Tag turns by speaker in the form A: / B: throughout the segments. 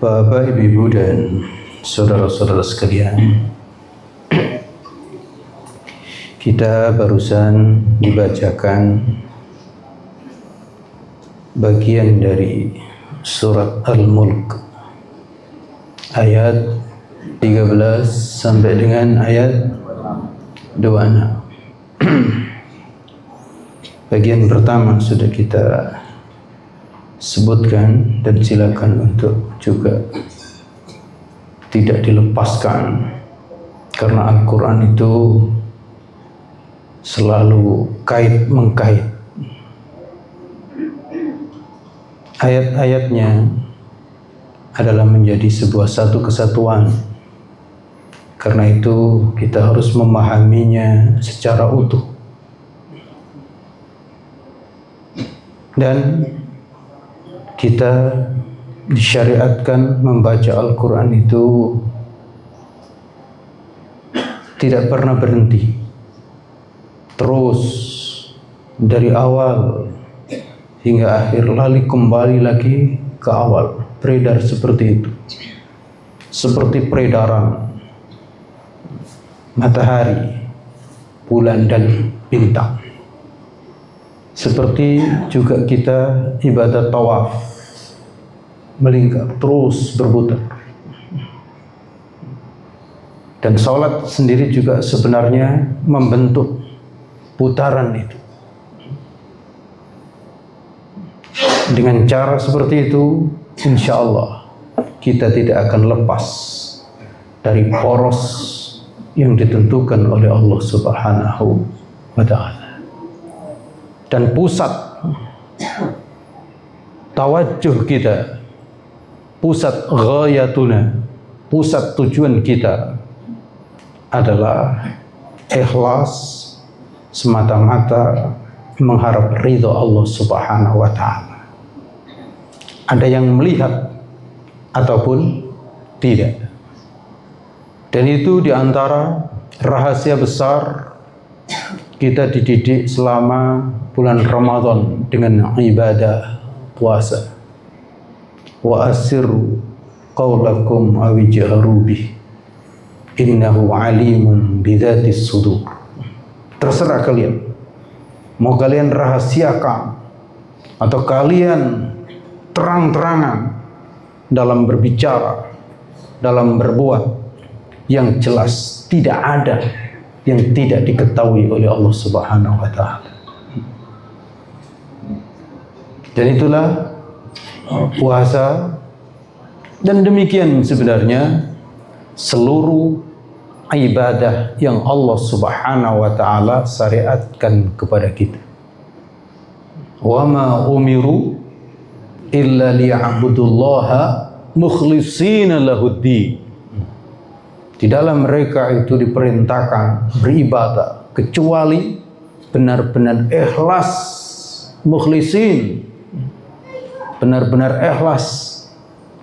A: Bapak, Ibu, dan saudara-saudara sekalian, kita barusan dibacakan bagian dari surat Al-Mulk ayat 13 sampai dengan ayat 26. Bagian pertama sudah kita sebutkan dan silakan untuk juga tidak dilepaskan, karena Al-Quran itu selalu kait-mengkait. Ayat-ayatnya adalah menjadi sebuah satu kesatuan. Karena itu kita harus memahaminya secara utuh. Dan kita disyariatkan membaca Al-Quran itu tidak pernah berhenti, terus dari awal hingga akhir, lalu kembali lagi ke awal, beredar seperti itu, seperti peredaran matahari, bulan dan bintang. Seperti juga kita ibadah tawaf, melingkar terus berputar. Dan sholat sendiri juga sebenarnya membentuk putaran itu. Dengan cara seperti itu, insya Allah kita tidak akan lepas dari poros yang ditentukan oleh Allah Subhanahu wa Ta'ala. Dan pusat tawajuh kita, pusat ghayatuna, pusat tujuan kita adalah ikhlas semata-mata mengharap ridho Allah Subhanahu wa Ta'ala. Ada yang melihat ataupun tidak. Dan itu diantara rahasia besar kita dididik selama bulan Ramadan dengan ibadah puasa. Wa asirru qawlakum aw ijharu bih innahu alimun bidzatis sudur. Terserah kalian, mau kalian rahasiakan atau kalian terang-terangan dalam berbicara, dalam berbuat, yang jelas tidak ada yang tidak diketahui oleh Allah Subhanahu wa Ta'ala. Dan itulah puasa, dan demikian sebenarnya seluruh ibadah yang Allah Subhanahu wa Ta'ala syariatkan kepada kita. Wa ma umiru illa liya'budullaha mukhlishina lahuddin. Tidaklah mereka itu diperintahkan beribadah kecuali benar-benar ikhlas, mukhlisin, benar-benar ikhlas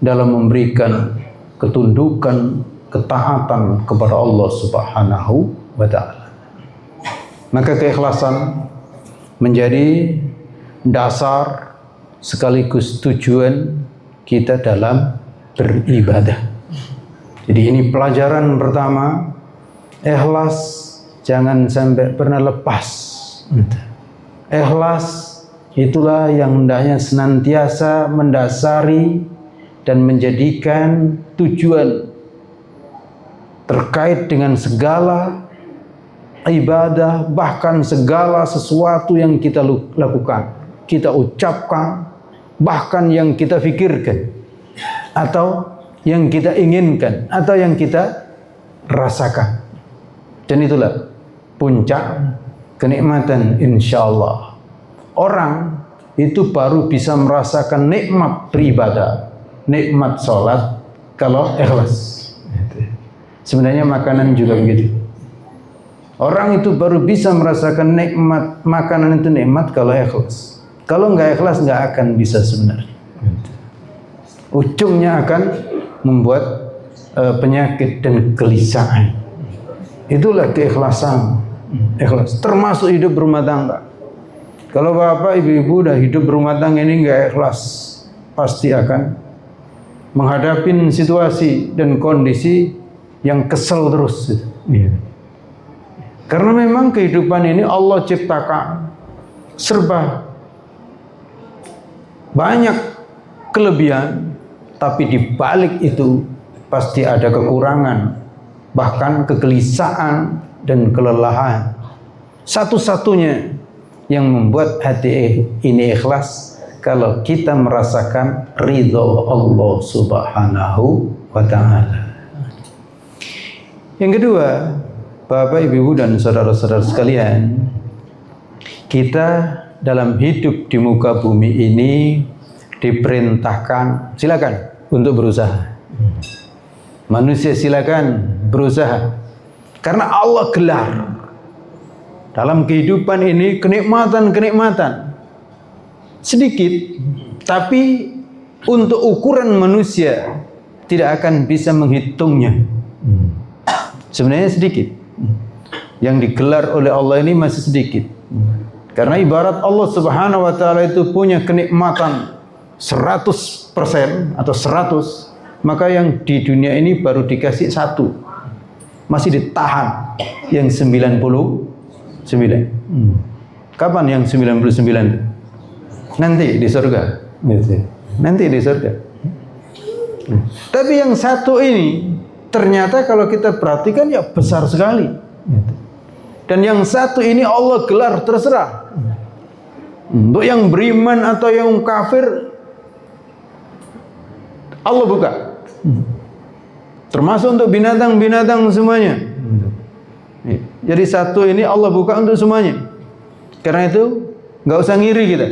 A: dalam memberikan ketundukan, ketaatan kepada Allah Subhanahu wa Ta'ala. Maka keikhlasan menjadi dasar sekaligus tujuan kita dalam beribadah. Jadi ini pelajaran pertama, ikhlas jangan sampai pernah lepas. Ikhlas itulah yang hendaknya senantiasa mendasari dan menjadikan tujuan terkait dengan segala ibadah, bahkan segala sesuatu yang kita lakukan, kita ucapkan, bahkan yang kita pikirkan, atau yang kita inginkan, atau yang kita rasakan. Dan itulah puncak kenikmatan, insya Allah. Orang itu baru bisa merasakan nikmat beribadah, nikmat sholat, kalau ikhlas. Sebenarnya makanan juga begitu. Orang itu baru bisa merasakan nikmat makanan itu, nikmat kalau ikhlas. Kalau nggak ikhlas nggak akan bisa sebenarnya. Ujungnya akan membuat penyakit dan kegelisahan. Itulah keikhlasan. Ikhlas termasuk hidup rumah tangga. Kalau bapak ibu-ibu udah hidup rumah tangga ini nggak ikhlas, pasti akan menghadapi situasi dan kondisi yang kesel terus. Karena memang kehidupan ini Allah ciptakan serba banyak kelebihan, tapi di balik itu pasti ada kekurangan, bahkan kegelisahan dan kelelahan. Satu-satunya yang membuat hati ini ikhlas kalau kita merasakan ridho Allah Subhanahu wa ta'ala. Yang kedua, Bapak, Ibu, dan saudara-saudara sekalian, kita dalam hidup di muka bumi ini diperintahkan, silakan untuk berusaha. Manusia silakan berusaha. Karena Allah gelar dalam kehidupan ini kenikmatan-kenikmatan sedikit, tapi untuk ukuran manusia tidak akan bisa menghitungnya. Sebenarnya sedikit. Yang digelar oleh Allah ini masih sedikit. Karena ibarat Allah Subhanahu wa ta'ala itu punya kenikmatan 100% atau 100, maka yang di dunia ini baru dikasih 1. Masih ditahan yang 99. Kapan yang 99? Nanti di surga. Nanti di surga. Tapi yang 1 ini ternyata kalau kita perhatikan ya besar sekali. Dan yang 1 ini Allah gelar terserah. Untuk yang beriman atau yang kafir Allah buka. Termasuk untuk binatang-binatang semuanya. Jadi 1 ini Allah buka untuk semuanya. Karena itu nggak usah ngiri kita.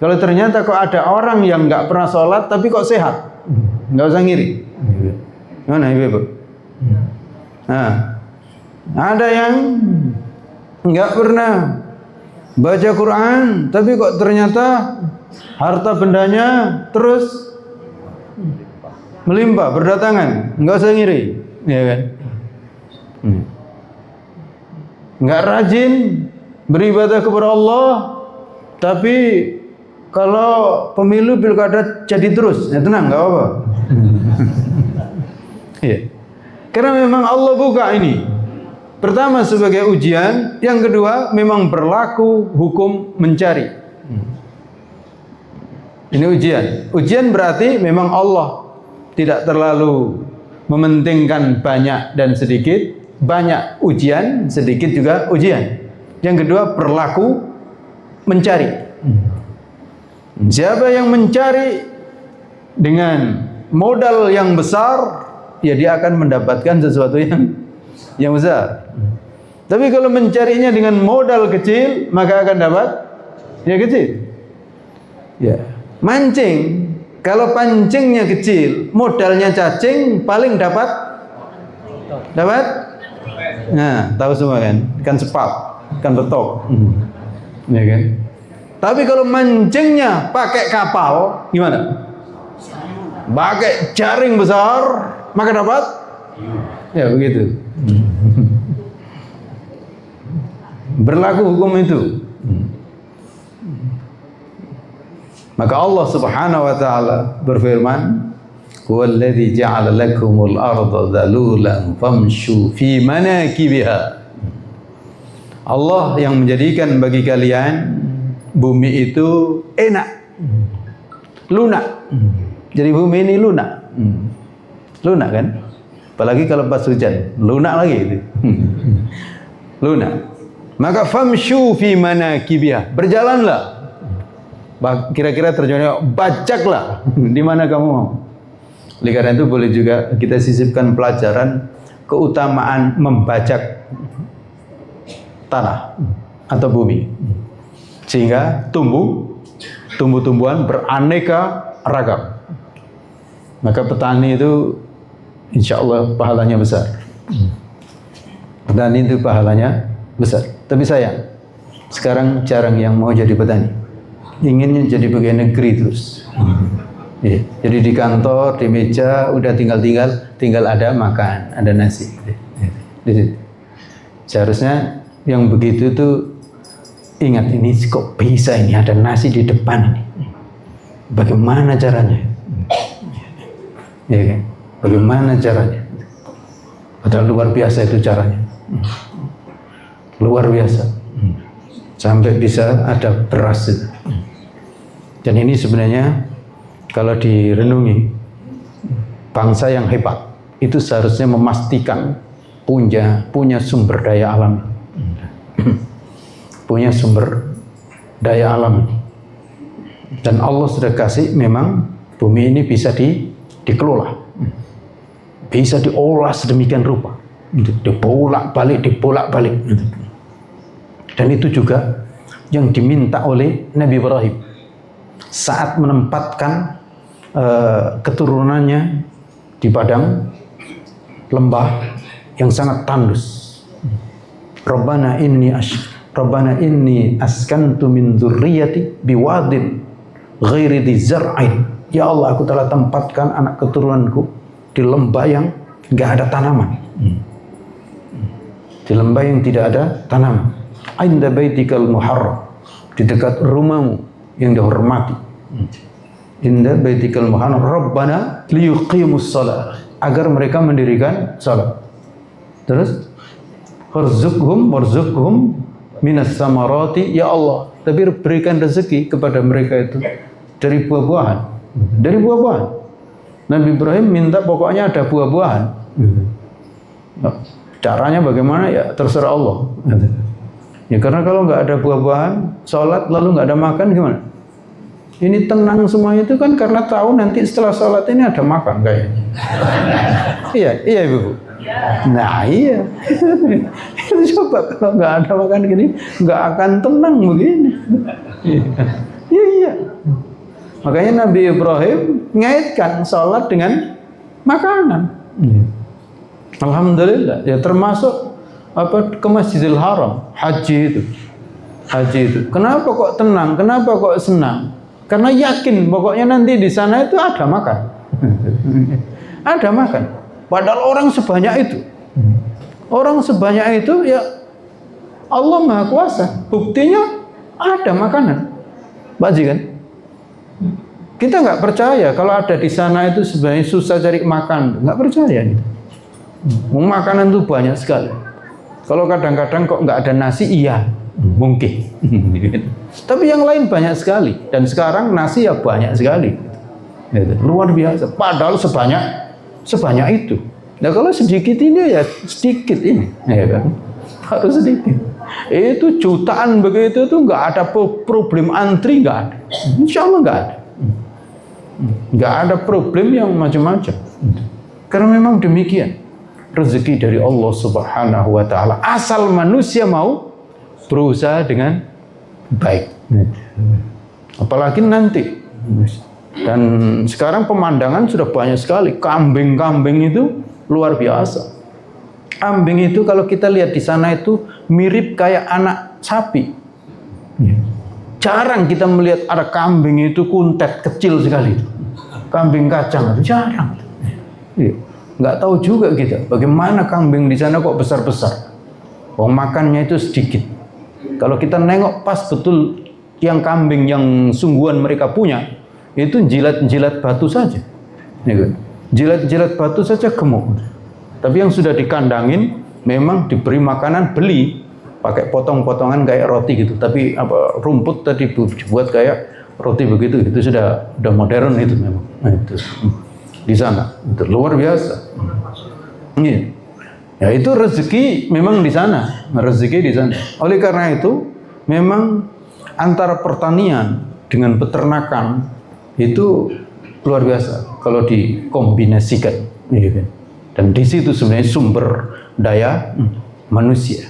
A: Kalau ternyata kok ada orang yang nggak pernah sholat tapi kok sehat, nggak usah ngiri. Gimana Ibu? Nah, ada yang nggak pernah baca Quran tapi kok ternyata harta bendanya terus melimpah, berdatangan, nggak usah ngiri, ya kan? Nggak rajin beribadah kepada Allah, tapi kalau pemilu pilkada jadi terus, ya tenang, nggak apa-apa. Ya. Karena memang Allah buka ini. Pertama sebagai ujian, yang kedua memang berlaku hukum mencari. Ini ujian. Ujian berarti memang Allah tidak terlalu mementingkan banyak dan sedikit. Banyak ujian, sedikit juga ujian. Yang kedua berlaku mencari. Siapa yang mencari dengan modal yang besar, ya dia akan mendapatkan sesuatu yang besar. Tapi kalau mencarinya dengan modal kecil, maka akan dapat ya kecil. Ya, mancing. Kalau pancingnya kecil, modalnya cacing, paling dapat. Nah, tahu semua kan? Ikan sepat, ikan betok. Ya kan? Tapi kalau mancingnya pakai kapal, gimana? Pakai jaring besar, maka dapat? Ya begitu. Berlaku hukum itu. Maka Allah Subhanahu wa ta'ala berfirman, "Huwallazi ja'ala lakumul arda dhalulan famshu fi manakibiha." Allah yang menjadikan bagi kalian bumi itu enak, lunak. Jadi bumi ini lunak. Lunak kan? Apalagi kalau pas hujan, lunak lagi itu. Lunak. Maka famshu fi manakibiha, berjalanlah. Kira-kira terjemahnya bajaklah di mana kamu mau. Oleh karena itu boleh juga kita sisipkan pelajaran keutamaan membajak tanah atau bumi, sehingga tumbuh-tumbuhan beraneka ragam. Maka petani itu insya Allah pahalanya besar. Petani itu pahalanya besar. Tapi sayang, sekarang jarang yang mau jadi petani. Inginnya jadi pegawai negeri terus. Ya, jadi di kantor, di meja, udah tinggal ada makan, ada nasi. Seharusnya yang begitu tuh ingat, ini kok bisa ini ada nasi di depan ini. Bagaimana caranya? Ya kan? Bagaimana caranya? Padahal luar biasa itu caranya. Luar biasa. Sampai bisa ada beras itu. Dan ini sebenarnya kalau direnungi, bangsa yang hebat itu seharusnya memastikan punya sumber daya alam. Punya sumber daya alam. Dan Allah sudah kasih, memang bumi ini bisa dikelola, bisa diolah sedemikian rupa, dibolak-balik. Dan itu juga yang diminta oleh Nabi Ibrahim saat menempatkan keturunannya di padang lembah yang sangat tandus. Rabbana inni askantu min dzurriyyati biwadin ghairi dzi zar'in. Ya Allah, aku telah tempatkan anak keturunanku di lembah yang enggak ada tanaman. Di lembah yang tidak ada tanaman. Inda baitikal muharram, di dekat rumahmu yang dihormati. Inda baitikal muharram, Rabbana liyuqimus shalah, agar mereka mendirikan salat. Terus warzuqhum minas samarati, ya Allah, tapi berikan rezeki kepada mereka itu dari buah-buahan. Dari buah-buahan. Nabi Ibrahim minta pokoknya ada buah-buahan. Caranya bagaimana ya terserah Allah. Ya karena kalau nggak ada buah-buahan, sholat lalu nggak ada makan gimana? Ini tenang semuanya itu kan karena tahu nanti setelah sholat ini ada makan kayaknya. Iya Ibu. Nah iya. Coba kalau nggak ada makan gini, nggak akan tenang begini. Iya. Makanya Nabi Ibrahim ngaitkan sholat dengan makanan. Alhamdulillah. Ya termasuk ke Masjidil Haram, haji itu. Kenapa kok tenang? Kenapa kok senang? Karena yakin pokoknya nanti di sana itu ada makan. Ada makan. Padahal orang sebanyak itu. Orang sebanyak itu ya Allah Maha Kuasa. Buktinya ada makanan. Pak Haji kan? Kita nggak percaya kalau ada di sana itu sebenarnya susah cari makan. Nggak percaya gitu. Makanan itu banyak sekali. Kalau kadang-kadang kok nggak ada nasi, iya mungkin. Tapi yang lain banyak sekali. Dan sekarang nasi ya banyak sekali. Luar biasa. Padahal sebanyak itu. Nah kalau sedikit ini ya sedikit ini, ya kan? Harus sedikit. Itu jutaan begitu tuh nggak ada problem antri, nggak ada. Insya Allah nggak ada. Nggak ada problem yang macam-macam. Karena memang demikian. Rezeki dari Allah Subhanahu wa Ta'ala, asal manusia mau berusaha dengan baik. Apalagi nanti. Dan sekarang pemandangan sudah banyak sekali. Kambing-kambing itu luar biasa. Kambing itu kalau kita lihat di sana itu mirip kayak anak sapi. Jarang kita melihat ada kambing itu kuntet kecil sekali. Kambing kacang itu jarang. Nggak tahu juga kita bagaimana kambing di sana kok besar-besar. Makannya itu sedikit. Kalau kita nengok pas betul yang kambing yang sungguhan mereka punya, itu jilat-jilat batu saja. Jilat-jilat batu saja gemuk. Tapi yang sudah dikandangin memang diberi makanan beli pakai potong-potongan kayak roti gitu. Tapi rumput tadi dibuat kayak roti begitu. Itu sudah modern itu memang. Nah, itu di sana itu luar biasa. Iya. Ya itu rezeki memang di sana, rezeki di sana. Oleh karena itu memang antara pertanian dengan peternakan itu luar biasa kalau dikombinasikan, gitu. Dan di situ sebenarnya sumber daya manusia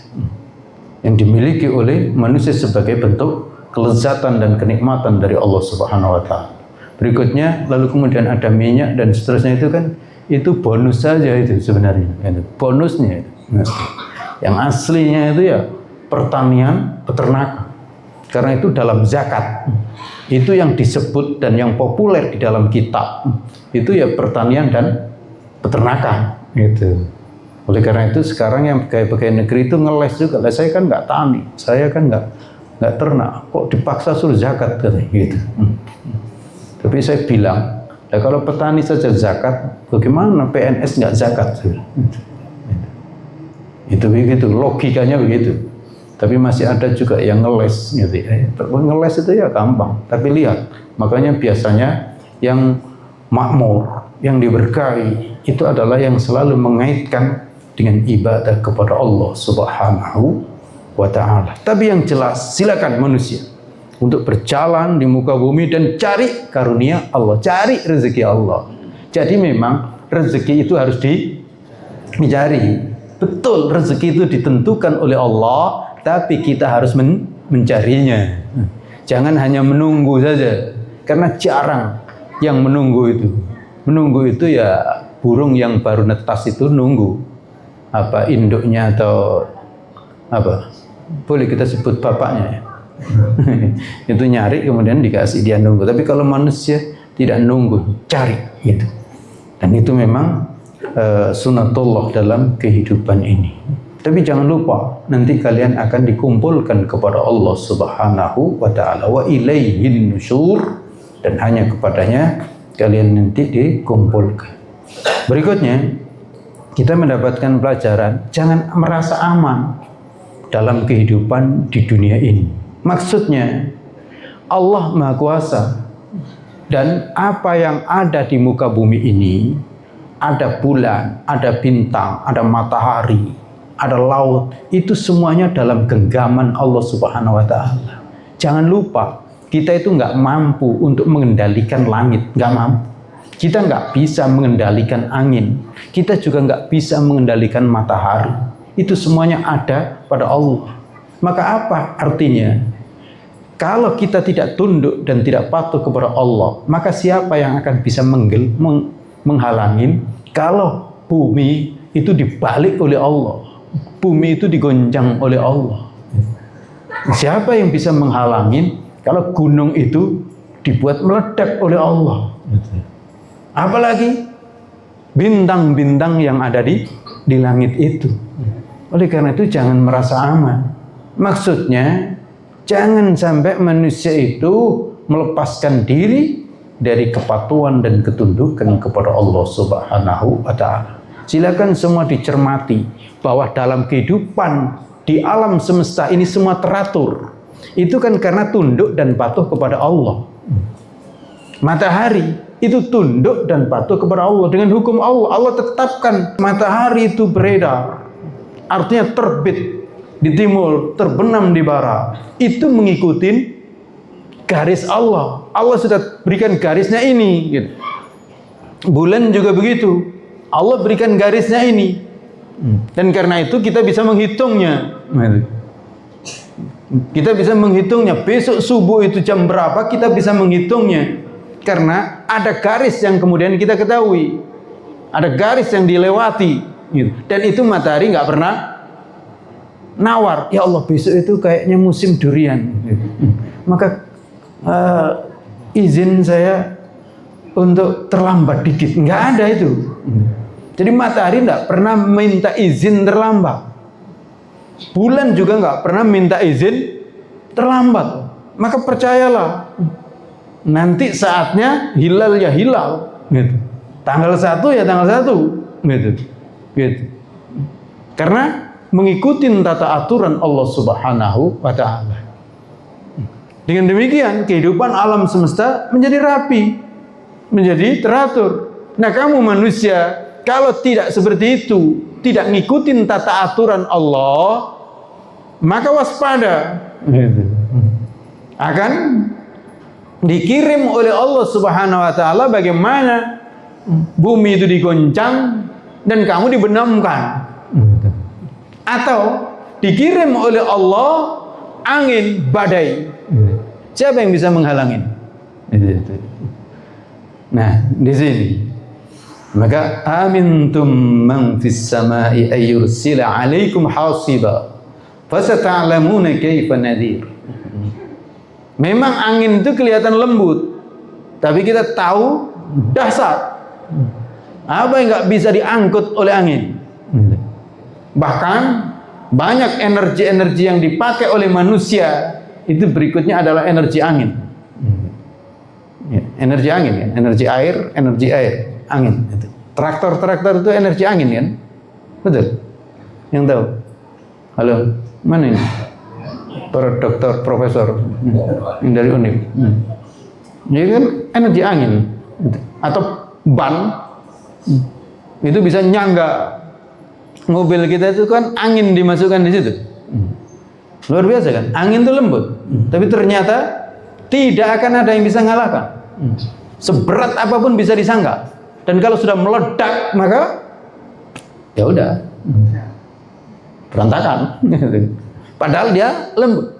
A: yang dimiliki oleh manusia sebagai bentuk kelezatan dan kenikmatan dari Allah Subhanahu wa Ta'ala. Berikutnya lalu kemudian ada minyak dan seterusnya, itu kan itu bonus saja itu sebenarnya, bonusnya. Yang aslinya itu ya pertanian, peternakan. Karena itu dalam zakat itu yang disebut dan yang populer di dalam kitab itu ya pertanian dan peternakan gitu. Oleh karena itu sekarang yang pegawai negeri itu ngeles juga. Lah saya kan nggak tani, saya kan nggak ternak, kok dipaksa suruh zakat katanya gitu. Tapi saya bilang Nah, kalau petani saja zakat, bagaimana PNS nggak zakat? Itu begitu, logikanya begitu. Tapi masih ada juga yang ngeles gitu ya. Ngeles itu ya gampang, tapi lihat, makanya biasanya yang makmur, yang diberkahi itu adalah yang selalu mengaitkan dengan ibadah kepada Allah Subhanahu wa ta'ala. Tapi yang jelas, silakan manusia untuk berjalan di muka bumi dan cari karunia Allah, cari rezeki Allah. Jadi memang rezeki itu harus dicari. Betul, rezeki itu ditentukan oleh Allah, tapi kita harus mencarinya. Jangan hanya menunggu saja, karena jarang yang menunggu itu. Menunggu itu ya burung yang baru netas itu nunggu apa induknya atau apa, boleh kita sebut bapaknya ya. Itu nyari kemudian dikasih, dia nunggu. Tapi kalau manusia tidak nunggu, cari gitu. Dan itu memang sunatullah dalam kehidupan ini. Tapi jangan lupa, nanti kalian akan dikumpulkan kepada Allah Subhanahu wa ta'ala, wa ilaihin nusyur, dan hanya kepadanya kalian nanti dikumpulkan. Berikutnya, kita mendapatkan pelajaran, jangan merasa aman dalam kehidupan di dunia ini. Maksudnya, Allah Maha Kuasa, dan apa yang ada di muka bumi ini, ada bulan, ada bintang, ada matahari, ada laut, itu semuanya dalam genggaman Allah Subhanahu wa ta'ala. Jangan lupa, kita itu nggak mampu untuk mengendalikan langit, nggak mampu. Kita nggak bisa mengendalikan angin, kita juga nggak bisa mengendalikan matahari. Itu semuanya ada pada Allah. Maka apa artinya? Kalau kita tidak tunduk dan tidak patuh kepada Allah, maka siapa yang akan bisa menghalangin kalau bumi itu dibalik oleh Allah, bumi itu digoncang oleh Allah? Siapa yang bisa menghalangin kalau gunung itu dibuat meledak oleh Allah? Apalagi bintang-bintang yang ada di langit itu. Oleh karena itu jangan merasa aman. Maksudnya jangan sampai manusia itu melepaskan diri dari kepatuhan dan ketundukan kepada Allah Subhanahu wa ta'ala. Silakan semua dicermati bahwa dalam kehidupan di alam semesta ini semua teratur. Itu kan karena tunduk dan patuh kepada Allah. Matahari itu tunduk dan patuh kepada Allah dengan hukum Allah. Allah tetapkan matahari itu beredar, artinya terbit di timur, terbenam di barat. Itu mengikuti garis Allah. Allah sudah berikan garisnya ini gitu. Bulan juga begitu, Allah berikan garisnya ini. Dan karena itu kita bisa menghitungnya. Kita bisa menghitungnya. Besok subuh itu jam berapa, kita bisa menghitungnya. Karena ada garis yang kemudian kita ketahui, ada garis yang dilewati gitu. Dan itu matahari nggak pernah nawar, ya Allah besok itu kayaknya musim durian gitu. Maka izin saya untuk terlambat dikit, nggak ada itu. Jadi matahari nggak pernah minta izin terlambat, bulan juga nggak pernah minta izin terlambat. Maka percayalah, nanti saatnya hilal ya hilal gitu. Tanggal 1 ya tanggal 1 gitu. Karena mengikuti tata aturan Allah Subhanahu wa ta'ala. Dengan demikian kehidupan alam semesta menjadi rapi, menjadi teratur. Nah, kamu manusia kalau tidak seperti itu, tidak ngikutin tata aturan Allah, maka waspada gitu. Akan dikirim oleh Allah Subhanahu wa ta'ala bagaimana bumi itu digoncang dan kamu dibenamkan, atau dikirim oleh Allah angin badai. Siapa yang bisa menghalangin? Nah, di sini maka amintum man fis samai ayyursila alaikum hasiba fasata'lamuna kaifa nadhir. Memang angin itu kelihatan lembut, tapi kita tahu dahsyat. Apa yang nggak bisa diangkut oleh angin? Bahkan banyak energi-energi yang dipakai oleh manusia itu berikutnya adalah energi angin. Ya, energi angin kan, energi air, angin. Itu. Traktor itu energi angin kan, betul? Yang tahu? Halo, mana ini? Para dokter, profesor dari UNIF. Ini kan energi angin atau ban itu bisa nyangga mobil kita itu kan angin dimasukkan di situ. Luar biasa kan? Angin itu lembut, tapi ternyata tidak akan ada yang bisa ngalahkan. Seberat apapun bisa disangka. Dan kalau sudah meledak maka ya udah berantakan. Padahal dia lembut.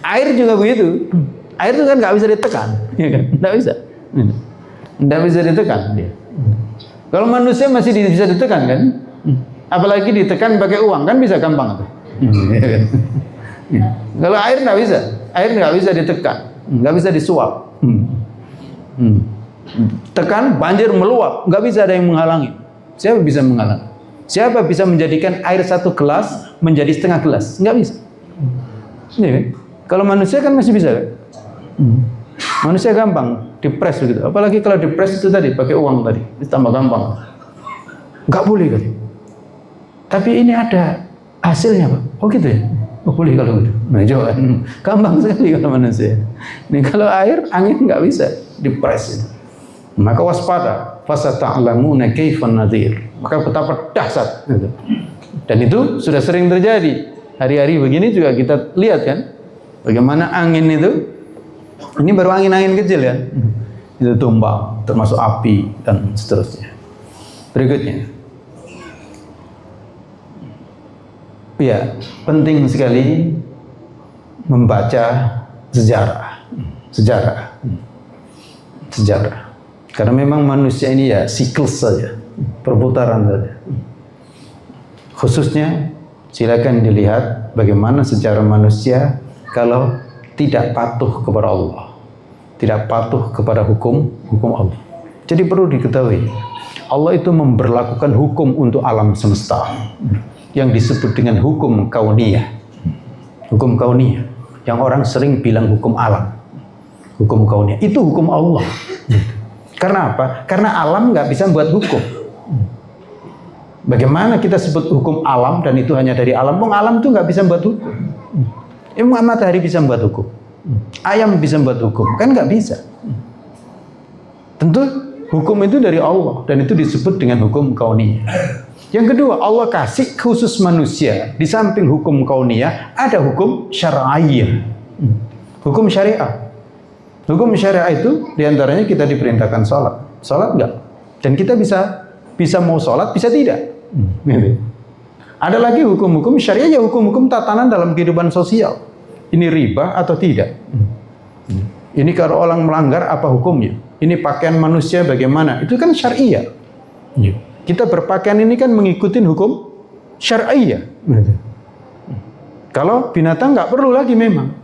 A: Air juga begitu. Air itu kan nggak bisa ditekan, ya kan? Nggak bisa ditekan dia. Kalau manusia masih bisa ditekan kan? Apalagi ditekan pakai uang kan bisa gampang tuh. Kalau air nggak bisa. Air nggak bisa ditekan, nggak bisa disuap. Tekan, banjir meluap, nggak bisa ada yang menghalangi. Siapa bisa menghalangi? Siapa bisa menjadikan air satu gelas menjadi setengah gelas? Nggak bisa. Ya, kan? Kalau manusia kan masih bisa kan? Manusia gampang dipres begitu. Apalagi kalau dipres itu tadi pakai uang tadi, ditambah gampang. Nggak boleh kan? Tapi ini ada hasilnya Pak. Oh gitu ya? Oh boleh kalau gitu. Nah coba, gampang sekali kalau manusia. Ini kalau air, angin nggak bisa dipres itu. Maka waspada, fasata'lamuna kaifan nadhir. Maka betapa dahsyat gitu. Dan itu sudah sering terjadi. Hari-hari begini juga kita lihat kan, bagaimana angin itu. Ini baru angin-angin kecil ya. Itu tumbang, termasuk api dan seterusnya. Berikutnya. Ya, penting sekali membaca sejarah. Karena memang manusia ini ya siklus saja, perputaran saja. Khususnya silakan dilihat bagaimana sejarah manusia kalau tidak patuh kepada Allah, tidak patuh kepada hukum Allah. Jadi perlu diketahui, Allah itu memberlakukan hukum untuk alam semesta yang disebut dengan hukum kauniyah. Hukum kauniyah yang orang sering bilang hukum alam. Hukum kauniyah itu hukum Allah. Karena apa? Karena alam nggak bisa buat hukum. Bagaimana kita sebut hukum alam dan itu hanya dari alam? Alam itu nggak bisa buat hukum. Emang matahari bisa buat hukum? Ayam bisa buat hukum? Kan nggak bisa. Tentu hukum itu dari Allah dan itu disebut dengan hukum kauniyah. Yang kedua, Allah kasih khusus manusia. Di samping hukum kauniyah, ada hukum syar'iyyah. Hukum syariah. Hukum syariah itu diantaranya kita diperintahkan sholat. Sholat enggak? Dan kita bisa mau sholat, bisa tidak. Ada lagi hukum-hukum syariah, ya hukum-hukum tatanan dalam kehidupan sosial. Ini riba atau tidak? Ini kalau orang melanggar, apa hukumnya? Ini pakaian manusia bagaimana? Itu kan syariah. Kita berpakaian ini kan mengikuti hukum syar'iyyah. Kalau binatang nggak perlu lagi memang.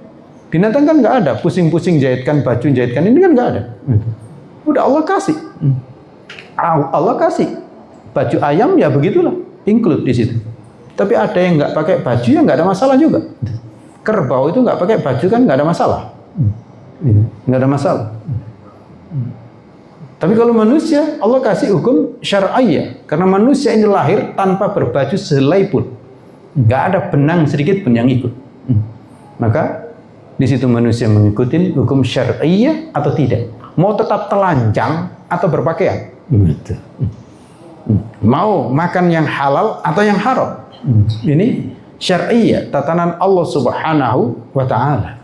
A: Binatang kan nggak ada pusing-pusing jahitkan baju, jahitkan ini kan nggak ada. Udah Allah kasih. Allah kasih. Baju ayam ya begitulah, include di situ. Tapi ada yang nggak pakai baju ya nggak ada masalah juga. Kerbau itu nggak pakai baju kan nggak ada masalah. Nggak ada masalah. Tapi kalau manusia, Allah kasih hukum syar'iyyah. Karena manusia ini lahir tanpa berbaju sehelai pun. Nggak ada benang sedikit pun yang ikut. Maka di situ manusia mengikuti hukum syar'iyyah atau tidak. Mau tetap telanjang atau berpakaian. Mau makan yang halal atau yang haram. Ini syar'iyyah, tatanan Allah Subhanahu wa Ta'ala.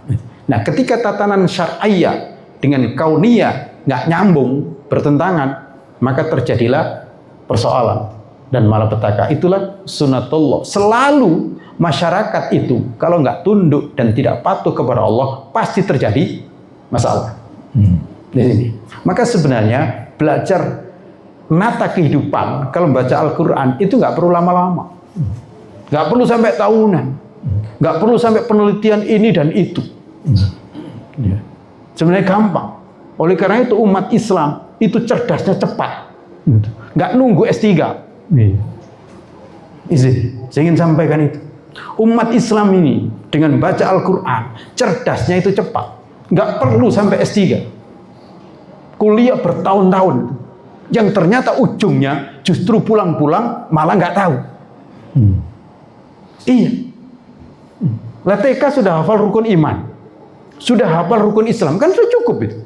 A: Nah, ketika tatanan syar'iyyah dengan kauniyah nggak nyambung, bertentangan, maka terjadilah persoalan dan malapetaka. Itulah sunatullah. Selalu masyarakat itu kalau nggak tunduk dan tidak patuh kepada Allah, pasti terjadi masalah. Di sini. Maka sebenarnya belajar nata kehidupan kalau membaca Al-Quran itu nggak perlu lama-lama, nggak perlu sampai tahunan, nggak perlu sampai penelitian ini dan itu. Sebenarnya gampang. Oleh karena itu umat Islam itu cerdasnya cepat, nggak nunggu S3. Saya ingin sampaikan itu. Umat Islam ini dengan baca Al-Quran cerdasnya itu cepat, nggak perlu sampai S3. kuliah bertahun-tahun, yang ternyata ujungnya justru pulang-pulang malah nggak tahu. Iya. Lah TK sudah hafal rukun iman, sudah hafal rukun Islam, kan sudah cukup itu.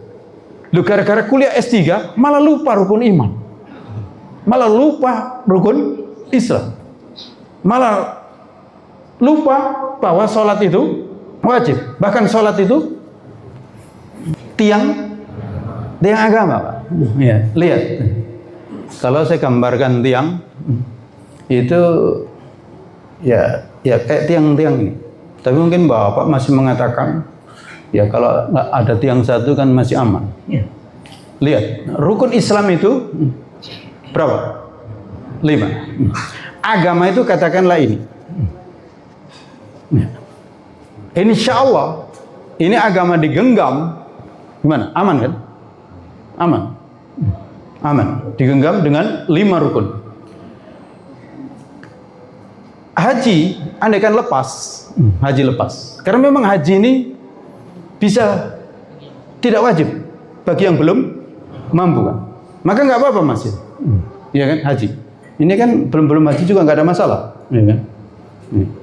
A: Lu gara-gara kuliah S3 malah lupa rukun iman, malah lupa rukun Islam, malah lupa bahwa sholat itu wajib. Bahkan sholat itu tiang agama, Pak. Ya, lihat. Kalau saya gambarkan tiang itu ya kayak tiang-tiang ini. Tapi mungkin Bapak masih mengatakan ya kalau nggak ada tiang satu kan masih aman. Lihat, rukun Islam itu berapa? 5. Agama itu katakanlah ini. Insya Allah ini agama digenggam, gimana? Aman kan? Aman. Digenggam dengan 5 rukun. Haji, andaikan lepas, haji lepas. Karena memang haji ini bisa tidak wajib bagi yang belum mampu kan. Maka nggak apa-apa Mas. Iya kan, haji. Ini kan belum haji juga nggak ada masalah, ya kan?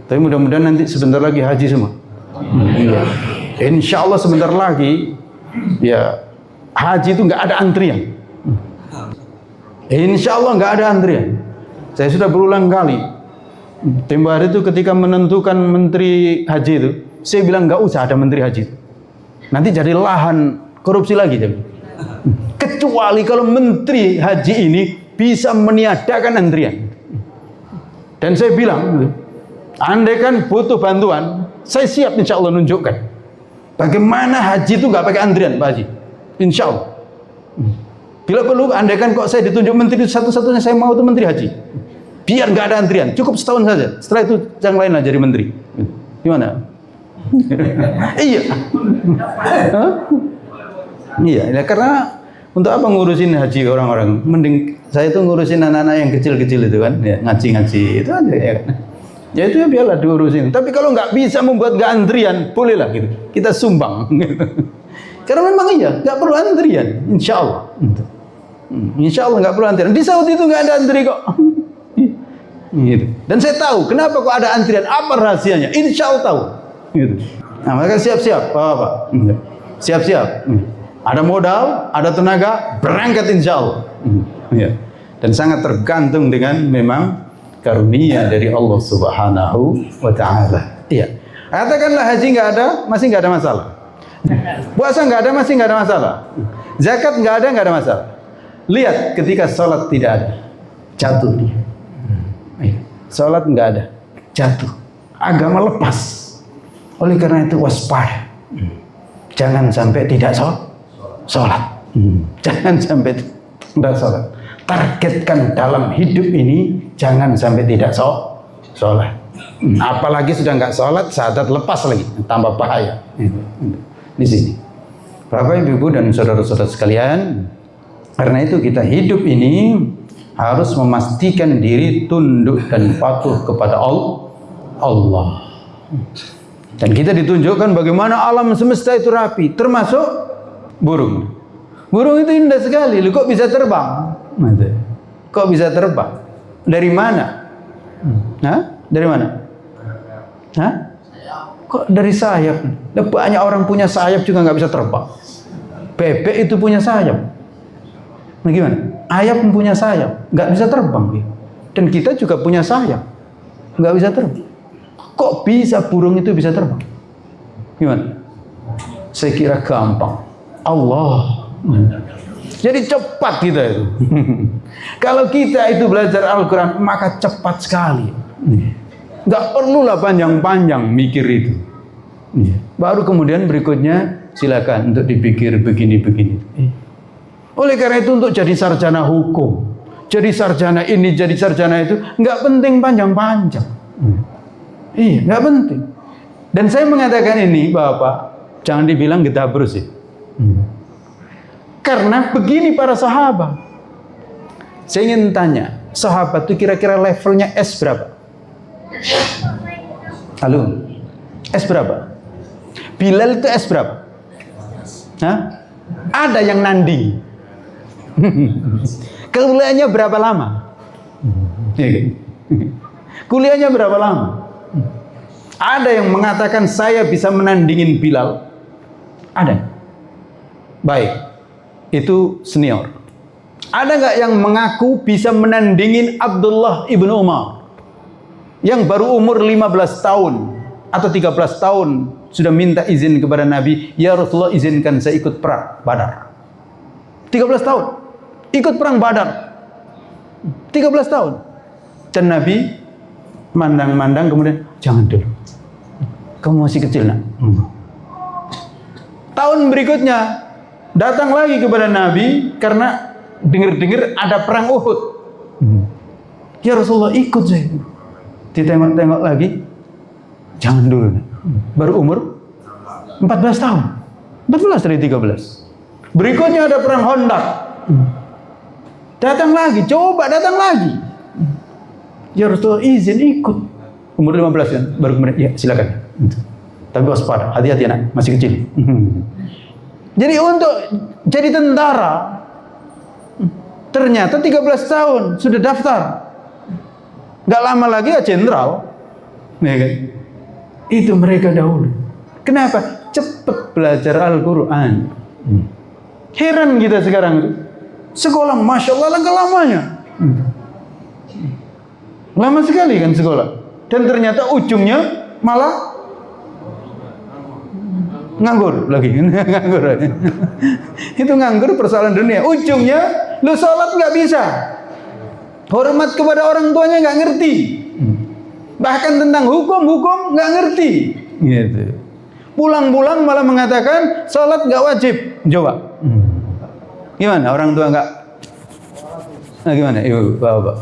A: Tapi mudah-mudahan nanti sebentar lagi haji semua. Insya Allah sebentar lagi ya haji itu nggak ada antrian. Insya Allah nggak ada antrian. Saya sudah berulang kali. Tempo hari itu ketika menentukan menteri haji itu, saya bilang nggak usah ada menteri haji. Nanti jadi lahan korupsi lagi. Kecuali kalau menteri haji ini bisa meniadakan antrian. Dan saya bilang, andai kan butuh bantuan, saya siap insya Allah nunjukkan bagaimana haji itu nggak pakai antrian, Pak Haji. Insya Allah. Bila perlu, andai kan kok saya ditunjuk menteri, satu-satunya saya mau itu menteri haji. Biar nggak ada antrian, cukup setahun saja. Setelah itu yang lain lah jadi menteri. Gimana? Iya. Iya, ya, karena untuk apa ngurusin haji orang-orang? Mending saya itu ngurusin anak-anak yang kecil-kecil itu kan, ya, ngaji-ngaji itu aja ya kan. Ya itu ya biarlah diurusin. Tapi kalau nggak bisa membuat nggak antrian, bolehlah gitu. Kita sumbang. Gitu. Karena memang iya, nggak perlu antrian, insya Allah. Insya Allah nggak perlu antrian. Di Saudi itu nggak ada antri kok. Gitu. Dan saya tahu kenapa kok ada antrian, apa rahasianya. Insya Allah tahu. Gitu. Nah, maka siap-siap, Bapak. Siap-siap. Ada modal, ada tenaga, berangkat insya Allah. Ya. Dan sangat tergantung dengan memang karunia dari Allah Subhanahu wa Ta'ala. Iya. Katakanlah haji nggak ada, masih nggak ada masalah. Puasa nggak ada, masih nggak ada masalah. Zakat nggak ada masalah. Lihat ketika sholat tidak ada, jatuh dia. Sholat nggak ada, jatuh. Agama lepas. Oleh karena itu waspada. Jangan sampai tidak sholat. Jangan sampai tidak sholat. Targetkan dalam hidup ini jangan sampai tidak sholat. Apalagi sudah nggak sholat, syahadat lepas lagi, tambah bahaya. Di sini, Bapak, Ibu, dan saudara-saudara sekalian, karena itu kita hidup ini harus memastikan diri tunduk dan patuh kepada Allah. Dan kita ditunjukkan bagaimana alam semesta itu rapi, termasuk burung. Burung itu indah sekali. Kok bisa terbang? Kok bisa terbang? Dari mana? Dari mana? Kok dari sayap? Banyak orang punya sayap juga nggak bisa terbang. Bebek itu punya sayap. Nah gimana? Ayam punya sayap, nggak bisa terbang. Dan kita juga punya sayap, nggak bisa terbang. Kok bisa burung itu bisa terbang? Gimana? Saya kira gampang. Allah. Jadi cepat kita itu. Kalau kita itu belajar Al-Quran, maka cepat sekali. Nggak perlulah panjang-panjang mikir itu. Baru kemudian berikutnya silakan untuk dipikir begini-begini. Oleh karena itu untuk jadi sarjana hukum, jadi sarjana ini, jadi sarjana itu, nggak penting panjang-panjang. Iya, nggak penting. Dan saya mengatakan ini, Bapak, jangan dibilang getabrus ya. Karena begini para sahabat. Saya ingin tanya, sahabat itu kira-kira levelnya S berapa? Halo, S berapa? Bilal itu S berapa? Ada yang nanding. Kuliahnya berapa lama? Kuliahnya berapa lama? Ada yang mengatakan saya bisa menandingin Bilal. Ada. Baik, itu senior. Ada nggak yang mengaku bisa menandingin Abdullah ibnu Umar yang baru umur 15 tahun atau 13 tahun sudah minta izin kepada Nabi, ya Rasulullah izinkan saya ikut perang Badar. 13 tahun ikut perang Badar. 13 tahun. Dan Nabi mandang-mandang kemudian, jangan dulu, kamu masih kecil nak. Tahun berikutnya datang lagi kepada Nabi karena dengar-dengar ada perang Uhud. Ya Rasulullah ikut saya. Ditengok-tengok lagi, jangan dulu nak. Baru umur 14 tahun. 14 dari 13. Berikutnya ada perang Khandaq. Datang lagi, coba datang lagi. Ya Rasulullah izin ikut. Umur 15 kan, baru kemudian ya silakan. Tapi waspada, hati-hati anak, masih kecil. Jadi untuk jadi tentara ternyata 13 tahun sudah daftar. Gak lama lagi ya jenderal. Ya kan? Itu mereka dahulu. Kenapa? Cepat belajar Al-Quran. Heran kita sekarang. Sekolah Masya Allah langkah-lamanya. Lama sekali kan sekolah. Dan ternyata ujungnya malah nganggur lagi. Nganggur. Itu nganggur persoalan dunia. Ujungnya lu sholat nggak bisa. Hormat kepada orang tuanya nggak ngerti. Bahkan tentang hukum nggak ngerti. Gitu. Pulang-pulang malah mengatakan sholat nggak wajib. Coba. Gimana orang tua nggak? Nah, gimana? Ibu, bapak.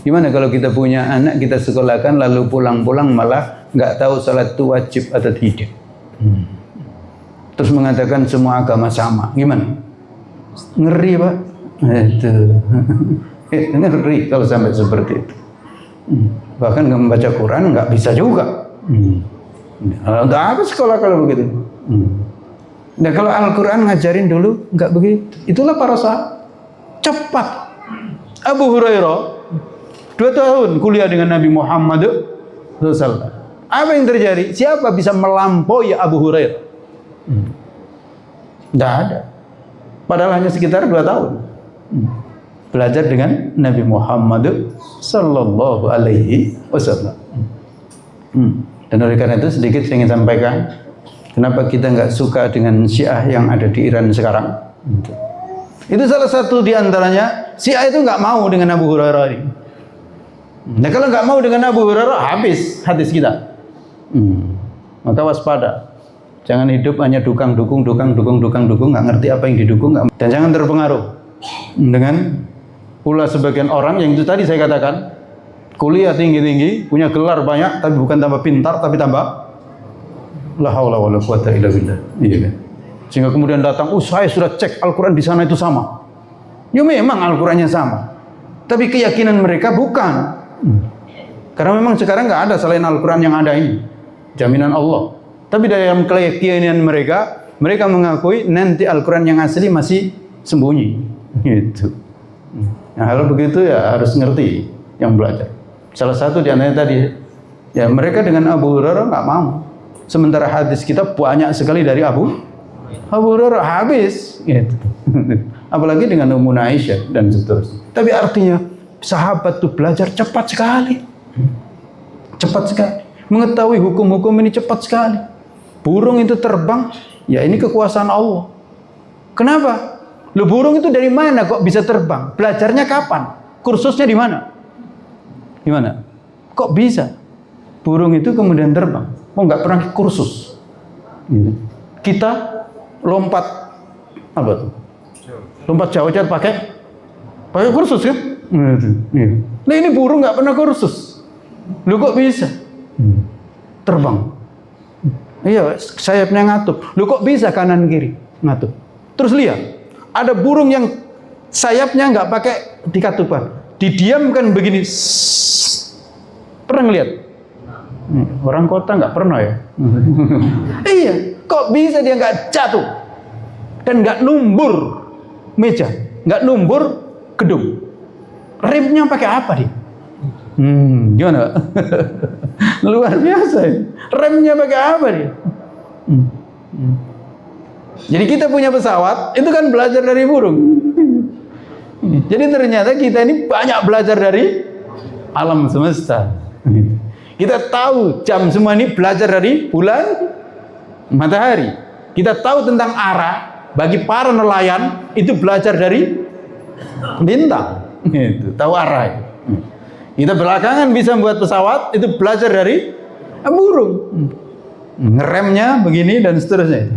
A: Gimana kalau kita punya anak kita sekolahkan lalu pulang-pulang malah nggak tahu sholat itu wajib atau tidak? Terus mengatakan semua agama sama. Gimana? Ngeri pak. Itu. Ngeri kalau sampai seperti itu. Bahkan membaca Quran nggak bisa juga. Nggak apa sekolah kalau begitu. Nah kalau Al-Quran ngajarin dulu nggak begitu. Itulah para sahabat. Cepat. Abu Hurairah 2 tahun kuliah dengan Nabi Muhammad SAW. Apa yang terjadi? Siapa bisa melampaui Abu Hurairah? Tidak ada. Padahal hanya sekitar 2 tahun. Belajar dengan Nabi Muhammad Sallallahu Alaihi Wasallam. Dan oleh karena itu sedikit saya ingin sampaikan, kenapa kita nggak suka dengan Syiah yang ada di Iran sekarang? Itu salah satu di antaranya. Syiah itu nggak mau dengan Abu Hurairah ini. Nah kalau nggak mau dengan Abu Hurairah, habis hadis kita. Maka waspada. Jangan hidup hanya dukung, nggak ngerti apa yang didukung, dan jangan terpengaruh dengan pula sebagian orang yang itu tadi saya katakan, kuliah tinggi-tinggi, punya gelar banyak, tapi bukan tambah pintar, tapi tambah la haula wala quwata illa billah. Iya kan? Sehingga kemudian datang, saya sudah cek Al-Quran di sana itu sama. Ya memang Al-Qurannya sama, tapi keyakinan mereka bukan. Karena memang sekarang nggak ada selain Al-Quran yang ada ini, jaminan Allah. Tapi dalam keyakinan mereka mengakui nanti Al-Quran yang asli masih sembunyi. Gitu. Nah kalau begitu ya harus ngerti yang belajar. Salah satu di antaranya tadi, ya mereka dengan Abu Hurairah nggak mau. Sementara hadis kita banyak sekali dari Abu Hurairah habis. Gitu. Apalagi dengan Ummu Aisyah dan seterusnya. Tapi artinya sahabat tuh belajar cepat sekali. Cepat sekali. Mengetahui hukum-hukum ini cepat sekali. Burung itu terbang, ya ini kekuasaan Allah. Kenapa? Lu burung itu dari mana kok bisa terbang? Belajarnya kapan? Kursusnya di mana? Gimana? Kok bisa? Burung itu kemudian terbang. Oh nggak pernah kursus. Kita lompat apa tuh? Lompat jauh-jauh pakai kursus kan? Nah ini burung nggak pernah kursus. Lu kok bisa? Terbang. Iya, sayapnya ngatup. Lu kok bisa kanan kiri ngatup? Terus lihat, ada burung yang sayapnya nggak pakai dikatupan, didiamkan begini. Pernah ngeliat? Orang kota nggak pernah ya? Iya, kok bisa dia nggak jatuh dan nggak numbur meja? nggak numbur gedung. Remnya pakai apa dia? Gimana? Luar biasa ya. Remnya pakai apa dia? Jadi kita punya pesawat, itu kan belajar dari burung. Jadi ternyata kita ini banyak belajar dari alam semesta. Kita tahu jam semua ini belajar dari bulan, matahari. Kita tahu tentang arah, bagi para nelayan itu belajar dari bintang. Itu tahu arah. Kita belakangan bisa membuat pesawat, itu belajar dari burung. Ngeremnya begini dan seterusnya.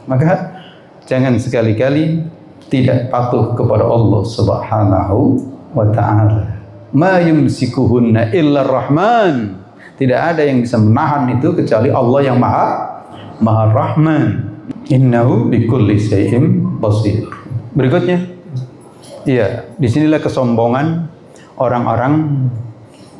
A: Maka jangan sekali-kali tidak patuh kepada Allah Subhanahu wa ta'ala. Ma yumsikuhunna illa Rahman. Tidak ada yang bisa menahan itu kecuali Allah yang Maha Rahman. Innahu bikulli syai'in basir. Berikutnya, iya, disinilah kesombongan orang-orang